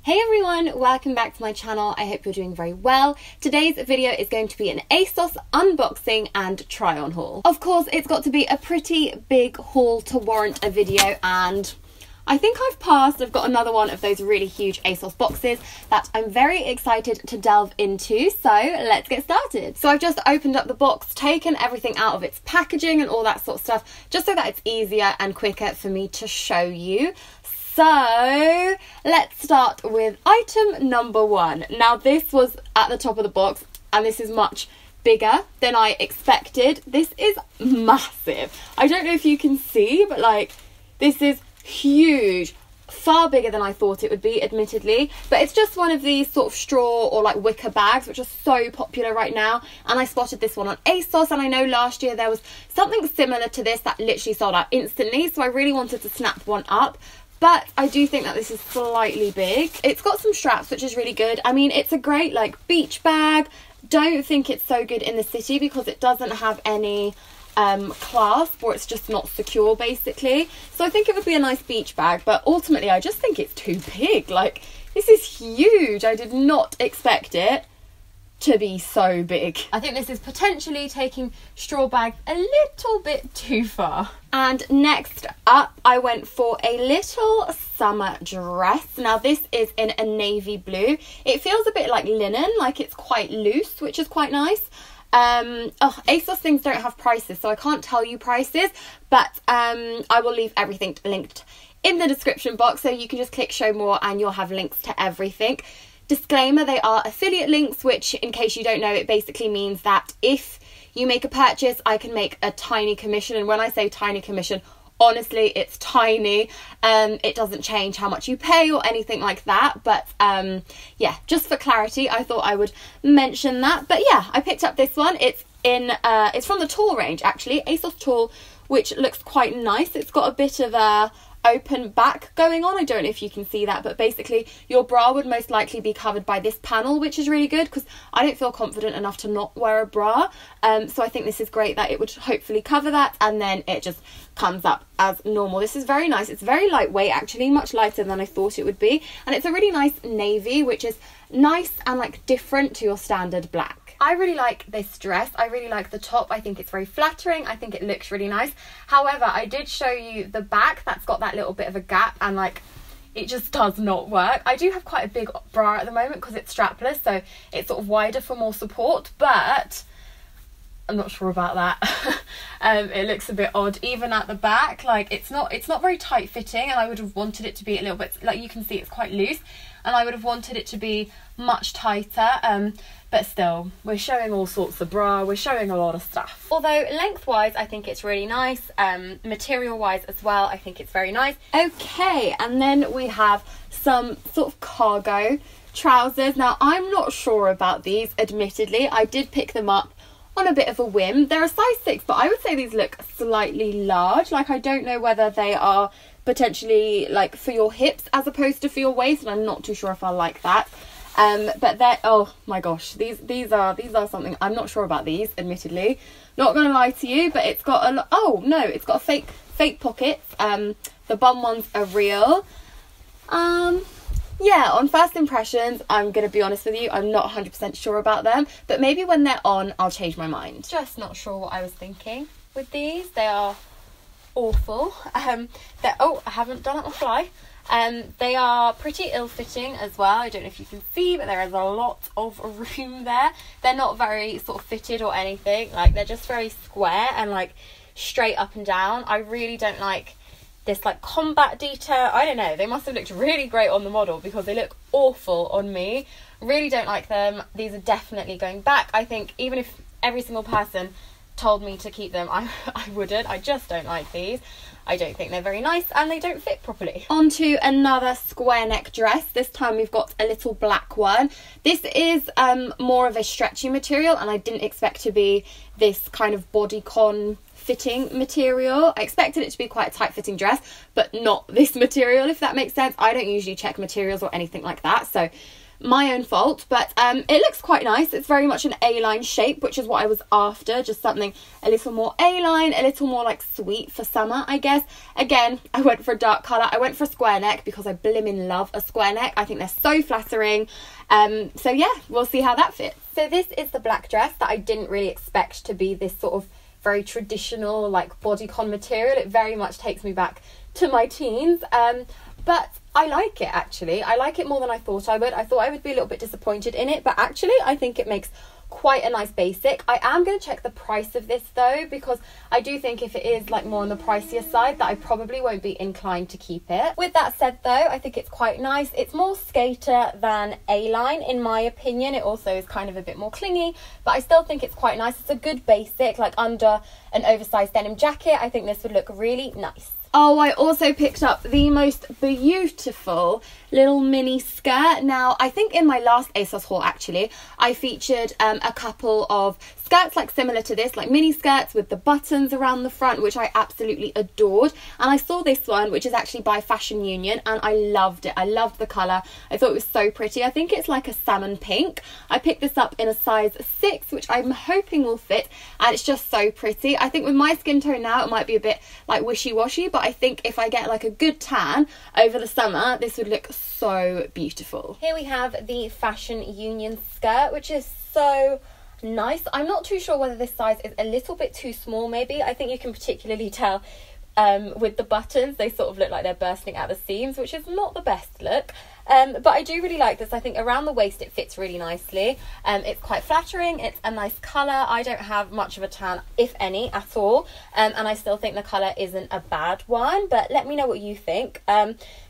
Hey everyone, welcome back to my channel. I hope you're doing very well. Today's video is going to be an ASOS unboxing and try on haul. Of course, it's got to be a pretty big haul to warrant a video, and I think I've passed. I've got another one of those really huge ASOS boxes that I'm very excited to delve into, so let's get started. So I've just opened up the box, taken everything out of its packaging and all that sort of stuff, just so that it's easier and quicker for me to show you. So let's start with item number one. Now this was at the top of the box and this is much bigger than I expected. This is massive. I don't know if you can see, but like this is huge. Far bigger than I thought it would be, admittedly, but it's just one of these sort of straw or like wicker bags which are so popular right now, and I spotted this one on ASOS, and I know last year there was something similar to this that literally sold out instantly, so I really wanted to snap one up. But I do think that this is slightly big. It's got some straps, which is really good. I mean, it's a great like beach bag. Don't think it's so good in the city because it doesn't have any clasp, or it's just not secure basically. So I think it would be a nice beach bag, but ultimately I just think it's too big. Like, this is huge. I did not expect it to be so big. I think this is potentially taking straw bags a little bit too far. And next up, I went for a little summer dress. Now this is in a navy blue. It feels a bit like linen, like it's quite loose, which is quite nice. ASOS things don't have prices, so I can't tell you prices, but I will leave everything linked in the description box, so you can just click show more and you'll have links to everything. Disclaimer, they are affiliate links, which in case you don't know, it basically means that if you make a purchase, I can make a tiny commission. And when I say tiny commission, honestly, it's tiny. It doesn't change how much you pay or anything like that. But yeah, just for clarity, I thought I would mention that. But yeah, I picked up this one. It's from the Tall range, actually, ASOS Tall, which looks quite nice. It's got a bit of a open back going on. I don't know if you can see that, but basically your bra would most likely be covered by this panel, which is really good because I don't feel confident enough to not wear a bra, so I think this is great that it would hopefully cover that, and then it just comes up as normal. This is very nice. It's very lightweight, actually, much lighter than I thought it would be, and it's a really nice navy, which is nice and like different to your standard black. I really like this dress. I really like the top. I think it's very flattering. I think it looks really nice. However, I did show you the back that's got that little bit of a gap, and like it just does not work. I do have quite a big bra at the moment because it's strapless, so it's sort of wider for more support, but I'm not sure about that. It looks a bit odd even at the back. Like it's not very tight fitting, and I would have wanted it to be a little bit, like you can see it's quite loose, and I would have wanted it to be much tighter, but still, we're showing all sorts of bra, we're showing a lot of stuff. Although lengthwise I think it's really nice, material wise as well, I think it's very nice. Okay, and then we have some sort of cargo trousers. Now I'm not sure about these, admittedly. I did pick them up on a bit of a whim. They're a size 6, but I would say these look slightly large. Like, I don't know whether they are potentially like for your hips as opposed to for your waist, and I'm not too sure if I like that. But they're, oh my gosh, these are something. I'm not sure about these, admittedly. Not gonna lie to you, but it's got a, oh no, it's got a fake pockets. The bum ones are real. Yeah, on first impressions, I'm gonna be honest with you, I'm not 100% sure about them, but maybe when they're on, I'll change my mind. Just not sure what I was thinking with these. They are awful. Oh, I haven't done it on fly. They are pretty ill-fitting as well. I don't know if you can see, but there is a lot of room there. They're not very sort of fitted or anything. Like, they're just very square and like straight up and down. I really don't like this like combat detail. I don't know, they must have looked really great on the model because they look awful on me. Really don't like them. These are definitely going back. I think even if every single person told me to keep them, I wouldn't. I just don't like these. I don't think they're very nice, and they don't fit properly. On to another square neck dress. This time we've got a little black one. This is more of a stretchy material, and I didn't expect to be this kind of bodycon fitting material. I expected it to be quite a tight fitting dress, but not this material, if that makes sense. I don't usually check materials or anything like that, so my own fault. But it looks quite nice. It's very much an A-line shape, which is what I was after, just something a little more A-line, a little more like sweet for summer, I guess. Again, I went for a dark colour. I went for a square neck because I blimmin' love a square neck. I think they're so flattering. So yeah, we'll see how that fits. So this is the black dress that I didn't really expect to be this sort of very traditional like bodycon material. It very much takes me back to my teens, but I like it actually. I like it more than I thought I would. I thought I would be a little bit disappointed in it, but actually I think it makes quite a nice basic. I am going to check the price of this though, because I do think if it is like more on the pricier side, that I probably won't be inclined to keep it. With that said though, I think it's quite nice. It's more skater than A-line in my opinion. It also is kind of a bit more clingy, but I still think it's quite nice. It's a good basic, like under an oversized denim jacket. I think this would look really nice. Oh, I also picked up the most beautiful little mini skirt. Now, I think in my last ASOS haul, actually, I featured a couple of skirts like similar to this, like mini skirts with the buttons around the front, which I absolutely adored. And I saw this one, which is actually by Fashion Union, and I loved it. I loved the colour. I thought it was so pretty. I think it's like a salmon pink. I picked this up in a size 6, which I'm hoping will fit, and it's just so pretty. I think with my skin tone now, it might be a bit like wishy-washy, but I think if I get like a good tan over the summer, this would look so beautiful. Here we have the Fashion Union skirt, which is so nice. I'm not too sure whether this size is a little bit too small maybe. I think you can particularly tell with the buttons, they sort of look like they're bursting at the seams, which is not the best look. But I do really like this. I think around the waist it fits really nicely. It's quite flattering. It's a nice colour. I don't have much of a tan, if any, at all. And I still think the colour isn't a bad one. But let me know what you think.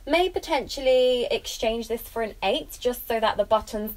May potentially exchange this for an 8, just so that the buttons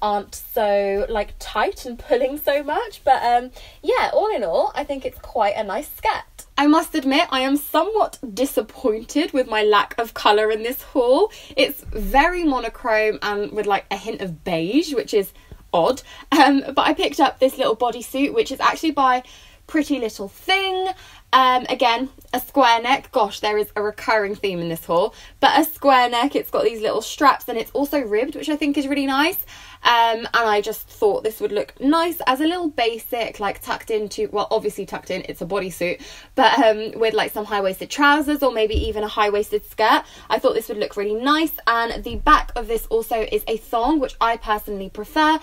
aren't so like tight and pulling so much. But yeah, all in all, I think it's quite a nice skirt. I must admit, I am somewhat disappointed with my lack of colour in this haul. It's very monochrome and with like a hint of beige, which is odd. But I picked up this little bodysuit, which is actually by Pretty Little Thing. Again, a square neck. Gosh, there is a recurring theme in this haul. But a square neck, it's got these little straps, and it's also ribbed, which I think is really nice. And I just thought this would look nice as a little basic, like tucked into, well, obviously tucked in, it's a bodysuit, but with like some high-waisted trousers or maybe even a high-waisted skirt. I thought this would look really nice. And the back of this also is a thong, which I personally prefer,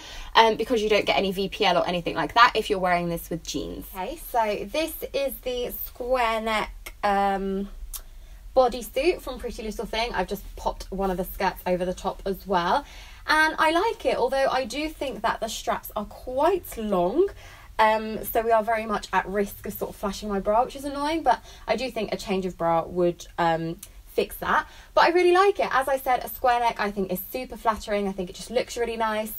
because you don't get any VPL or anything like that if you're wearing this with jeans. Okay, so this is the square neck bodysuit from Pretty Little Thing. I've just popped one of the skirts over the top as well. And I like it, although I do think that the straps are quite long. So we are very much at risk of sort of flashing my bra, which is annoying. But I do think a change of bra would fix that. But I really like it. As I said, a square neck I think is super flattering. I think it just looks really nice.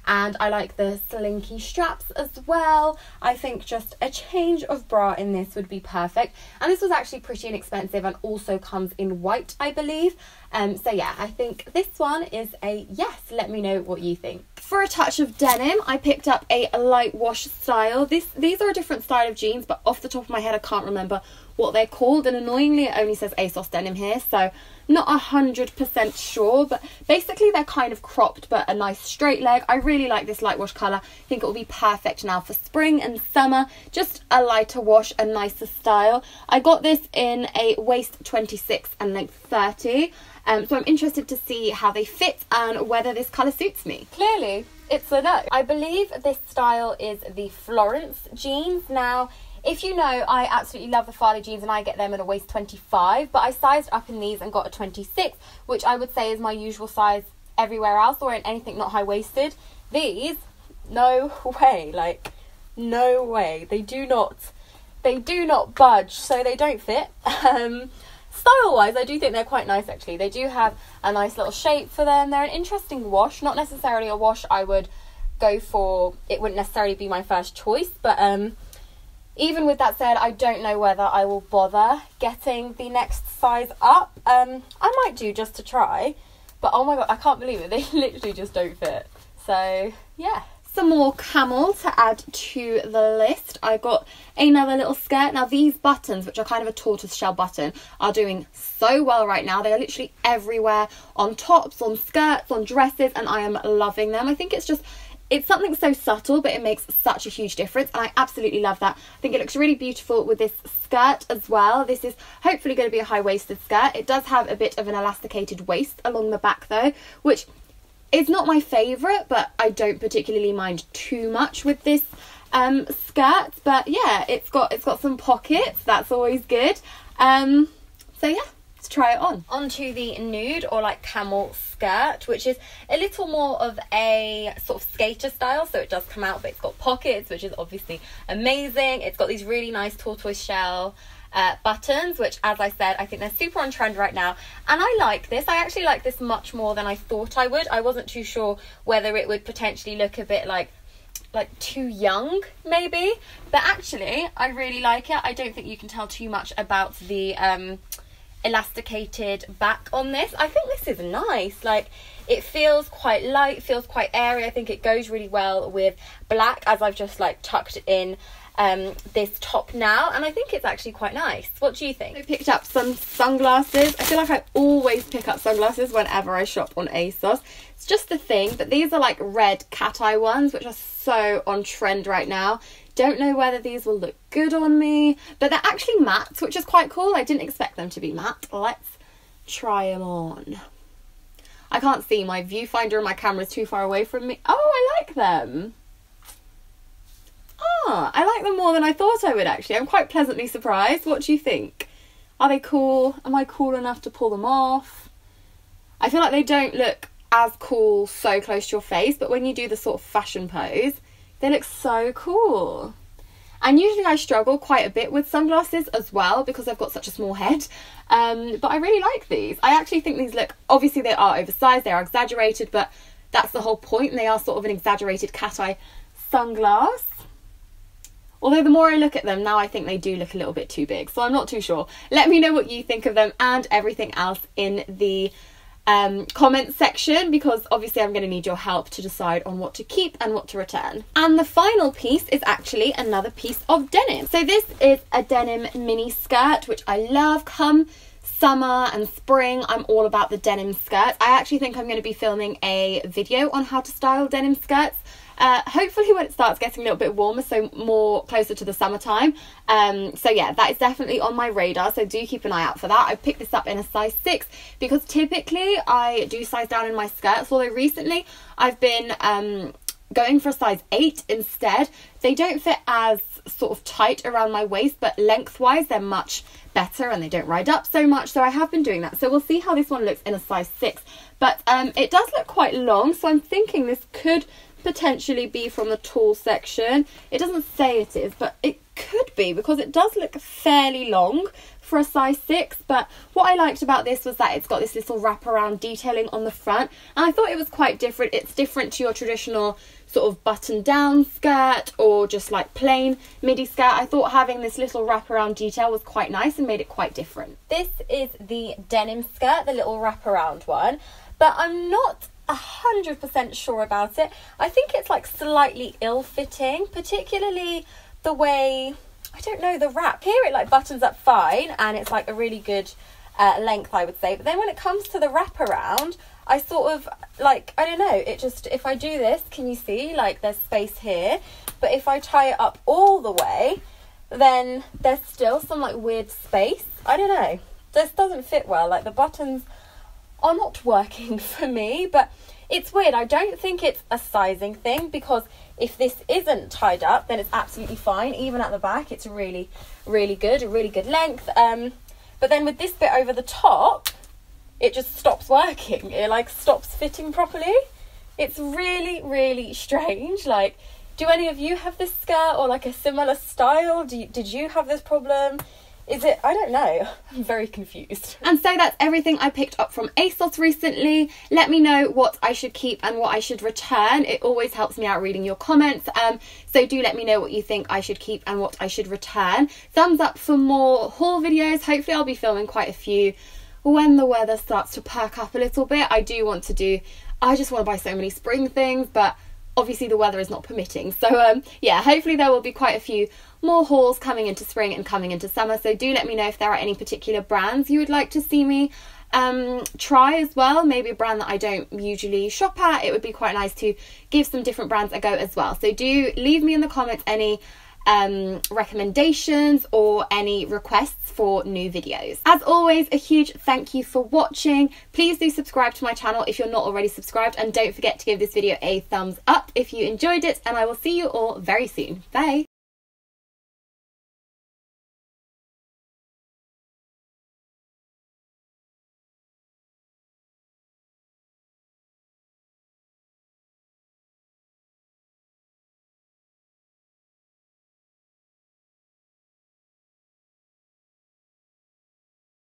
And I like the slinky straps as well. I think just a change of bra in this would be perfect. And this was actually pretty inexpensive and also comes in white, I believe. So yeah, I think this one is a yes. Let me know what you think. For a touch of denim, I picked up a light wash style. These are a different style of jeans, but off the top of my head, I can't remember what they're called. And annoyingly, it only says ASOS denim here, so not 100% sure. But basically, they're kind of cropped, but a nice straight leg. I really like this light wash colour. I think it will be perfect now for spring and summer. Just a lighter wash, a nicer style. I got this in a waist 26 and length 30. So I'm interested to see how they fit and whether this colour suits me. Clearly, it's a no. I believe this style is the Florence jeans. Now, if you know, I absolutely love the Farley jeans and I get them in a waist 25, but I sized up in these and got a 26, which I would say is my usual size everywhere else or in anything not high-waisted. These, no way, like, no way. They do not budge, so they don't fit. Style-wise, I do think they're quite nice, actually. They do have a nice little shape for them. They're an interesting wash. Not necessarily a wash I would go for. It wouldn't necessarily be my first choice. But even with that said, I don't know whether I will bother getting the next size up. I might do just to try. But oh my god, I can't believe it. They literally just don't fit. So, yeah. some more camel to add to the list. I got another little skirt. Now these buttons, which are kind of a tortoiseshell button, are doing so well right now. They are literally everywhere, on tops, on skirts, on dresses, and I am loving them. I think it's something so subtle, but it makes such a huge difference, and I absolutely love that. I think it looks really beautiful with this skirt as well. This is hopefully going to be a high-waisted skirt. It does have a bit of an elasticated waist along the back though, which is not my favourite, but I don't particularly mind too much with this skirt. But yeah, it's got some pockets. That's always good. So yeah, let's try it on. Onto the nude or like camel skirt, which is a little more of a sort of skater style, so it does come out, but it's got pockets, which is obviously amazing. It's got these really nice tortoise shell buttons, which, as I said, I think they're super on trend right now, and I like this. I actually like this much more than I thought I would. I wasn't too sure whether it would potentially look a bit like too young maybe, but actually I really like it. I don't think you can tell too much about the elasticated back on this. I think this is nice. Like, it feels quite light, feels quite airy. I think it goes really well with black, as I've just like tucked in this top now, and I think it's actually quite nice. What do you think? I picked up some sunglasses. I feel like I always pick up sunglasses whenever I shop on ASOS. It's just a thing, but these are like red cat eye ones, which are so on trend right now. Don't know whether these will look good on me, but they're actually matte, which is quite cool. I didn't expect them to be matte. Let's try them on. I can't see. My viewfinder and my camera is too far away from me. Oh, I like them. Oh, I like them more than I thought I would, actually. I'm quite pleasantly surprised. What do you think? Are they cool? Am I cool enough to pull them off? I feel like they don't look as cool so close to your face, but when you do the sort of fashion pose, they look so cool. And usually I struggle quite a bit with sunglasses as well because I've got such a small head. But I really like these. I actually think these look, obviously they are oversized, they are exaggerated, but that's the whole point. They are sort of an exaggerated cat eye sunglass. Although the more I look at them now, I think they do look a little bit too big, so I'm not too sure. Let me know what you think of them and everything else in the comment section, because obviously I'm going to need your help to decide on what to keep and what to return. And the final piece is actually another piece of denim. So this is a denim mini skirt, which I love. Come summer and spring, I'm all about the denim skirts. I actually think I'm going to be filming a video on how to style denim skirts. Hopefully when it starts getting a little bit warmer, so more closer to the summertime. So yeah, that is definitely on my radar, so do keep an eye out for that. I picked this up in a size 6 because typically I do size down in my skirts, although recently I've been going for a size 8 instead. They don't fit as sort of tight around my waist, but lengthwise they're much better and they don't ride up so much, so I have been doing that. So we'll see how this one looks in a size 6, but it does look quite long, so I'm thinking this could potentially be from the tall section. It doesn't say it is, but it could be because it does look fairly long for a size 6. But what I liked about this was that it's got this little wraparound detailing on the front, and I thought it was quite different. It's different to your traditional sort of button down skirt or just like plain midi skirt. I thought having this little wraparound detail was quite nice and made it quite different. This is the denim skirt, the little wraparound one, but I'm not 100% sure about it. I think it's like slightly ill-fitting, particularly the way, I don't know, the wrap. Here it like buttons up fine and it's like a really good length, I would say, but then when it comes to the wraparound, I sort of like, I don't know, it just, if I do this, can you see like there's space here, but if I tie it up all the way, then there's still some like weird space. I don't know, this doesn't fit well. Like the buttons are not working for me, but it's weird. I don't think it's a sizing thing, because if this isn't tied up, then it's absolutely fine. Even at the back, it's really, really good, a really good length. But then with this bit over the top, it just stops working. It like stops fitting properly. It's really, really strange. Like, do any of you have this skirt or like a similar style? Did you have this problem? Is it? I don't know. I'm very confused. And so that's everything I picked up from ASOS recently. Let me know what I should keep and what I should return. It always helps me out reading your comments. So do let me know what you think I should keep and what I should return. Thumbs up for more haul videos. Hopefully I'll be filming quite a few when the weather starts to perk up a little bit. I just want to buy so many spring things, but obviously the weather is not permitting. So yeah, hopefully there will be quite a few more hauls coming into spring and coming into summer. So do let me know if there are any particular brands you would like to see me try as well. Maybe a brand that I don't usually shop at. It would be quite nice to give some different brands a go as well. So do leave me in the comments any recommendations or any requests for new videos. As always, a huge thank you for watching. Please do subscribe to my channel if you're not already subscribed, and don't forget to give this video a thumbs up if you enjoyed it, and I will see you all very soon. Bye.